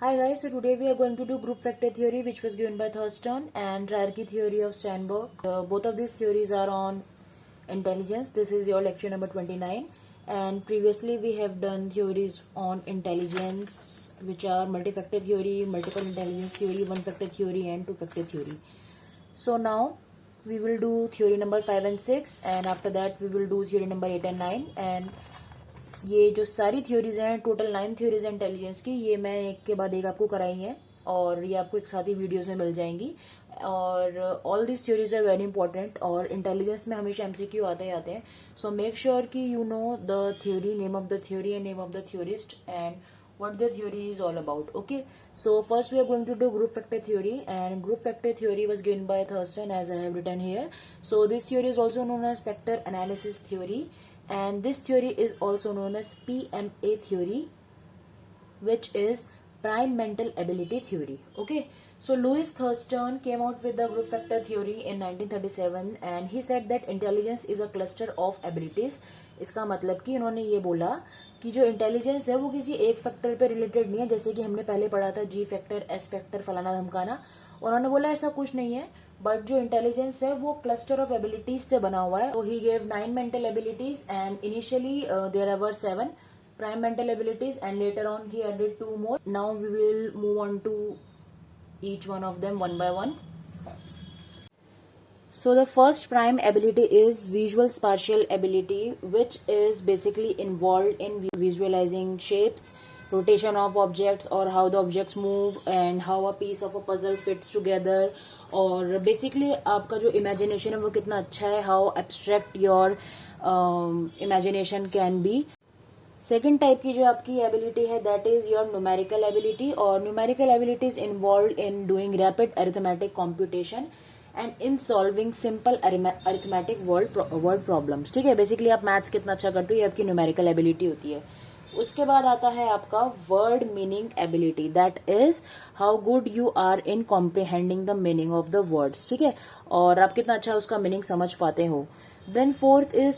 Hi guys, so today we are going to do group vector theory which was given by Thurston and hierarchy theory of Steinberg. Both of these theories are on intelligence. This is your lecture number 29 and previously we have done theories on intelligence which are multi-factor theory, multiple intelligence theory, one factor theory and two factor theory. So now we will do theory number 5 and 6 and after that we will do theory number 8 and 9 and ये जो सारी theories हैं total 9 theories हैं intelligence की, ये मैं एक के बाद एक आपको कराई हैं और ये आपको एक साथ ही वीडियोस में मिल जाएंगी और all this theories are very important और इंटेलिजेंस में हमेशा एमसीक्यू आते हैं. सो मेक श्योर कि you know the theory, name of the theory and name of the theorist and what the theory is all about. Okay, so first we are going to do group factor theory and group factor theory was given by Thurston as I have written here. So this theory is also known as factor analysis theory and this theory is also known as PMA theory, which is prime mental ability theory. Okay, so Louis Thurston came out with the group factor theory in 1937 and he said that intelligence is a cluster of abilities. इसका मतलब कि इन्होंने ये बोला कि जो intelligence है वो किसी एक फैक्टर पे रिलेटेड नहीं है, जैसे कि हमने पहले पढ़ा था जी फैक्टर, एस फैक्टर, फलाना धमकाना. उन्होंने बोला ऐसा कुछ नहीं है, बट जो इंटेलिजेंस है वो क्लस्टर ऑफ एबिलिटीज से बना हुआ है. तो he gave 9 mental abilities and initially there were 7 prime mental abilities and later on he added 2 more. Now we will move on to each one of them one by one. So the first prime ability is visual spatial ability, which is basically involved in visualizing shapes, rotation of objects or how the objects move and how a piece of a puzzle fits together. और basically आपका जो imagination है वो कितना अच्छा है, how abstract your imagination can be. Second type की जो आपकी एबिलिटी है that is your numerical ability और numerical ability is involve in doing rapid arithmetic computation and in solving simple arithmetic word problems. ठीक है, बेसिकली आप maths कितना अच्छा करते हो ये आपकी न्यूमेरिकल एबिलिटी होती है. उसके बाद आता है आपका word meaning ability, that is how good you are in comprehending the meaning of the words. ठीक है, और आप कितना अच्छा उसका मीनिंग समझ पाते हो. Then fourth is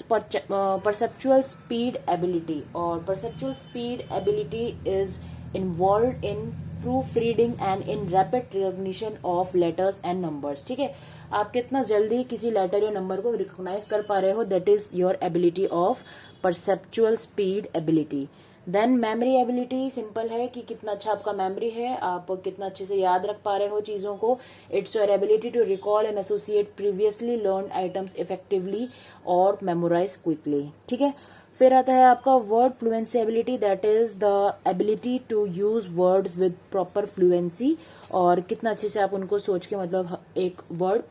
perceptual speed ability or perceptual speed ability is involved in proofreading and in rapid recognition of letters and numbers. ठीक है, आप कितना जल्दी किसी लेटर या नंबर को रिकॉग्नाइज कर पा रहे हो, that is your ability of perceptual speed ability. Then memory ability simple है कि कितना अच्छा आपका मेमोरी है, आप कितना अच्छे से याद रख पा रहे हो चीजों को. It's your ability to recall and associate previously learn items effectively और मेमोराइज क्विकली. ठीक है, फिर आता है आपका word fluency ability, that is the ability to use words with proper fluency और कितना अच्छे से आप उनको सोच के, मतलब एक वर्ड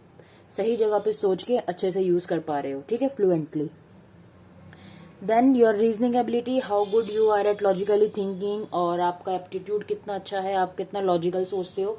सही जगह पे सोच के अच्छे से यूज कर पा रहे हो. ठीक है, fluently. Then your reasoning ability, how good you are at logically thinking और आपका एप्टीट्यूड कितना अच्छा है, आप कितना लॉजिकल सोचते हो.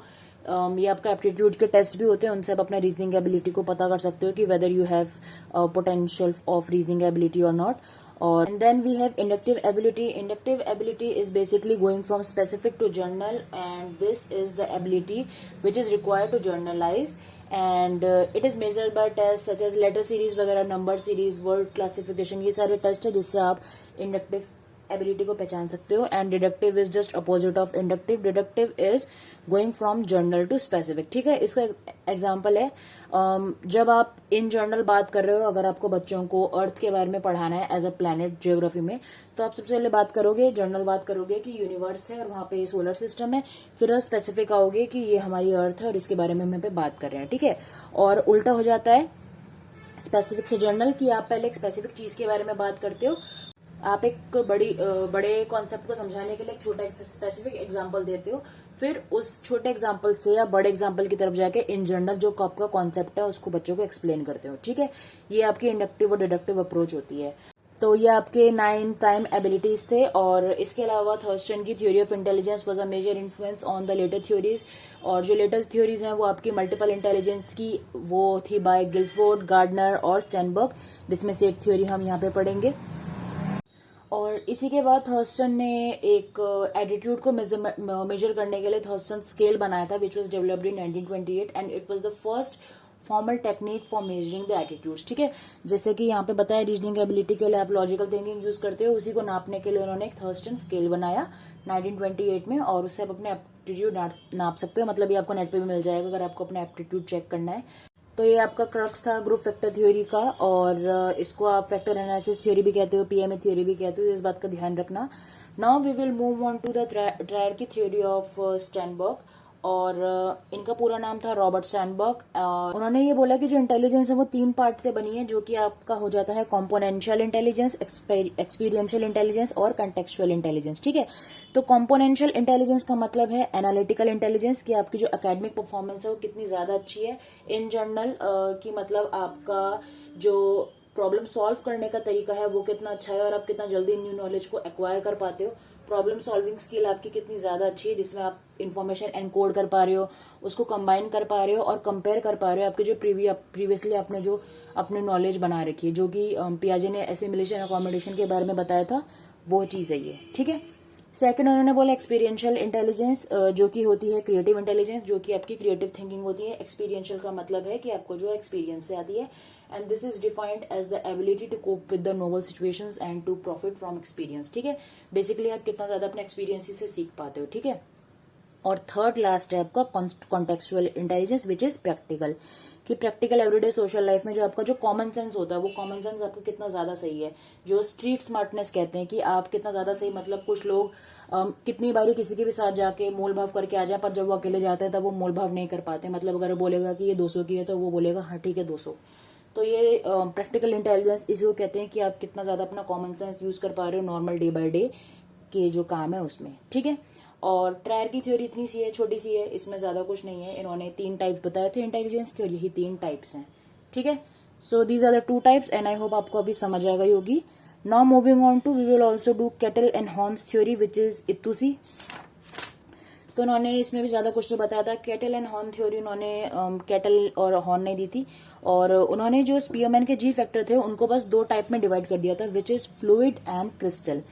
ये आपका एप्टीट्यूड के टेस्ट भी होते हैं, उनसे आप अपना रीजनिंग एबिलिटी को पता कर सकते हो कि whether you have potential of reasoning ability और नॉट. और then we have inductive ability. Inductive ability is basically going from specific to general and this is the ability which is required to generalise and it is measured by tests such as letter series वगैरह, number series, word classification, ये सारे test है जिससे आप inductive ability को पहचान सकते हो. And deductive is just opposite of inductive. Deductive is going from general to specific. ठीक है, इसका एग्जाम्पल है जब आप इन जर्नल बात कर रहे हो, अगर आपको बच्चों को अर्थ के बारे में पढ़ाना है एज अ प्लैनेट जियोग्राफी में, तो आप सबसे पहले बात करोगे, जर्नल बात करोगे कि यूनिवर्स है और वहां पे सोलर सिस्टम है, फिर स्पेसिफिक आओगे कि ये हमारी अर्थ है और इसके बारे में हम यहाँ पे बात कर रहे हैं. ठीक है, और उल्टा हो जाता है स्पेसिफिक से जर्नल की आप पहले एक स्पेसिफिक चीज के बारे में बात करते हो, आप एक बड़े कॉन्सेप्ट को समझाने के लिए एक छोटा स्पेसिफिक एग्जांपल देते हो, फिर उस छोटे एग्जांपल से या बड़े एग्जांपल की तरफ जाके इन जनरल जो आपका कॉन्सेप्ट है उसको बच्चों को एक्सप्लेन करते हो. ठीक है, ये आपकी इंडक्टिव और डिडक्टिव अप्रोच होती है. तो ये आपके 9 प्राइम एबिलिटीज थे और इसके अलावा थर्स्टन की theory of intelligence was a major influence on the later theories. और जो लेटर थ्योरीज हैं वो आपकी मल्टीपल इंटेलिजेंस की वो थी बाय गिलफोर्ड, गार्डनर और स्टेनबर्ग, जिसमें से एक थ्योरी हम यहाँ पे पढ़ेंगे. और इसी के बाद थर्स्टन ने एक एटीट्यूड को मेजर करने के लिए थर्स्टन स्केल बनाया था which was developed in 1928 and it was the first formal technique for measuring the attitudes. ठीक है, जैसे कि यहाँ पे बताया रीजनिंग एबिलिटी के लिए आप लॉजिकल थिंकिंग यूज करते हो, उसी को नापने के लिए उन्होंने एक थर्स्टन स्केल बनाया 1928 में और उससे आप अपने एप्टीट्यूड नाप सकते हो, मतलब ये आपको नेट पे भी मिल जाएगा अगर आपको अपना एप्टीट्यूड चेक करना है। तो ये आपका क्रक्स था ग्रुप फैक्टर थ्योरी का, और इसको आप फैक्टर एनालिसिस थ्योरी भी कहते हो, पीएमए थ्योरी भी कहते हो, इस बात का ध्यान रखना। Now we will move on to the triarchic theory of Sternberg, और इनका पूरा नाम था रॉबर्ट स्टैनबर्ग। उन्होंने ये बोला कि जो इंटेलिजेंस है वो 3 पार्ट से बनी है, जो कि आपका हो जाता है कॉम्पोनेंशियल इंटेलिजेंस, एक्सपीरियंशियल इंटेलिजेंस और कंटेक्चुअल इंटेलिजेंस। ठीक है, तो कॉम्पोनेंशियल इंटेलिजेंस का मतलब है एनालिटिकल इंटेलिजेंस, कि आपकी जो एकेडमिक परफॉर्मेंस है वो कितनी ज्यादा अच्छी है इन जनरल, कि मतलब आपका जो प्रॉब्लम सॉल्व करने का तरीका है वो कितना अच्छा है, और आप कितना जल्दी न्यू नॉलेज को एक्वायर कर पाते हो। प्रॉब्लम सॉल्विंग स्किल आपकी कितनी ज्यादा अच्छी है, जिसमें आप इन्फॉर्मेशन एनकोड कर पा रहे हो, उसको कंबाइन कर पा रहे हो और कंपेयर कर पा रहे हो आपके जो प्रीवियसली आपने जो अपनी नॉलेज बना रखी है, जो कि पियाजे ने एसिमिलेशन अकोमोडेशन के बारे में बताया था, वो चीज है ये। ठीक है, सेकंड उन्होंने बोला एक्सपीरियंशियल इंटेलिजेंस, जो कि होती है क्रिएटिव इंटेलिजेंस, जो कि आपकी क्रिएटिव थिंकिंग होती है। एक्सपीरियंशियल का मतलब है कि आपको जो एक्सपीरियंस से आती है, and this is defined as the ability to cope with the novel situations and to profit from experience. ठीक है, बेसिकली आप कितना ज्यादा अपने एक्सपीरियंस से सीख पाते हो। ठीक है, और थर्ड लास्ट है आपका contextual intelligence, which is practical, कि प्रैक्टिकल एवरीडे सोशल लाइफ में जो आपका जो कॉमन सेंस होता है वो कॉमन सेंस आपका कितना ज्यादा सही है, जो स्ट्रीट स्मार्टनेस कहते हैं कि आप कितना ज्यादा सही, मतलब कुछ लोग कितनी बारी किसी के भी साथ जाके मोल भाव करके आ जाए, पर जब वो अकेले जाते हैं तब वो मोल भाव नहीं कर पाते। मतलब अगर वो बोलेगा कि ये 200 की है तो वो बोलेगा हाँ ठीक है 200। तो ये प्रैक्टिकल इंटेलिजेंस इसको कहते हैं कि आप कितना ज्यादा अपना कॉमन सेंस यूज कर पा रहे हो नॉर्मल डे बाय डे के जो काम है उसमें। ठीक है, और ट्रायर की थ्योरी इतनी सी है, छोटी सी है, इसमें ज्यादा कुछ नहीं है। इन्होंने 3 टाइप्स बताए थे इंटेलिजेंस के, और यही 3 टाइप्स हैं। ठीक है, so these are the 2 types, and I hope आपको अभी समझ आ गई होगी। Now moving on to we will also do Cattell and Horn's theory, which is इत्तुसी। तो उन्होंने इसमें भी ज्यादा कुछ नहीं बताया था। कैटल एंड हॉर्न थ्योरी उन्होंने कैटल और हॉर्न नहीं दी थी, और उन्होंने जो स्पीयरमैन के जी फैक्टर थे उनको बस 2 टाइप में डिवाइड कर दिया था, which is fluid and crystal.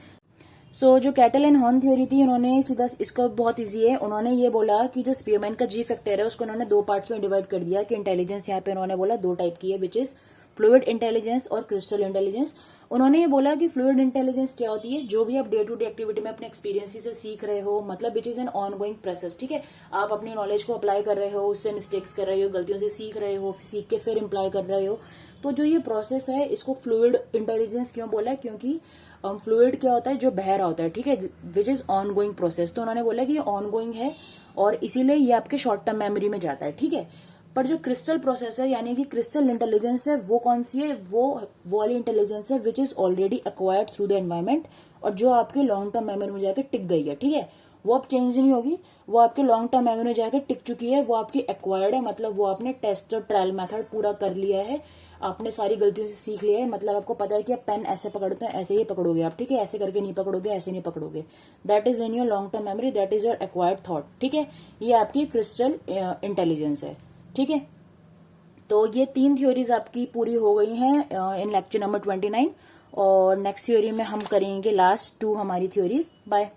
So जो कैटल एंड हॉर्न थ्योरी थी, उन्होंने सीधा, इसको बहुत इजी है, उन्होंने ये बोला कि जो स्पीयरमैन का जी फैक्टर है उसको उन्होंने 2 पार्ट्स में डिवाइड कर दिया, कि इंटेलिजेंस यहाँ पे उन्होंने बोला 2 टाइप की है, विच इज फ्लूइड इंटेलिजेंस और क्रिस्टल इंटेलिजेंस। उन्होंने ये बोला कि फ्लूइड इंटेलिजेंस क्या होती है, जो भी आप डे टू डे एक्टिविटी में अपने एक्सपीरियंस से सीख रहे हो, मतलब which is an on going process. ठीक है, आप अपनी नॉलेज को अप्लाई कर रहे हो, उससे मिस्टेक्स कर रहे हो, गलतियों से सीख रहे हो, सीख के फिर इम्प्लाई कर रहे हो। तो जो ये प्रोसेस है इसको फ्लूइड इंटेलिजेंस क्यों बोला, क्योंकि फ्लूइड क्या होता है, जो बह रहा होता है। ठीक है, which is on going process. तो उन्होंने बोला कि ये ऑन गोइंग है और इसीलिए ये आपके शॉर्ट टर्म मेमोरी में जाता है। ठीक है, पर जो क्रिस्टल प्रोसेस है, यानी कि क्रिस्टल इंटेलिजेंस है, वो कौन सी है, वो वाली इंटेलिजेंस है which is already acquired through the environment, और जो आपके लॉन्ग टर्म मेमोरी में जाकर टिक गई है। ठीक है, वो अब चेंज नहीं होगी, वो आपके लॉन्ग टर्म मेमोरी में जाकर टिक चुकी है, वो आपकी एक्वायर्ड है, मतलब वो आपने टेस्ट और ट्रायल मेथड पूरा कर लिया है, आपने सारी गलतियों से सीख लिया है। मतलब आपको पता है कि आप पेन ऐसे पकड़ते हैं, ऐसे ही पकड़ोगे आप। ठीक है, ऐसे करके नहीं पकड़ोगे, ऐसे नहीं पकड़ोगे। That is in your long term memory, that is your acquired thought. ठीक है, ये आपकी क्रिस्टल इंटेलिजेंस है। ठीक है, तो ये 3 थ्योरीज आपकी पूरी हो गई हैं इन लेक्चर नंबर 29, और नेक्स्ट थ्योरी में हम करेंगे लास्ट 2 हमारी थ्योरीज। बाय।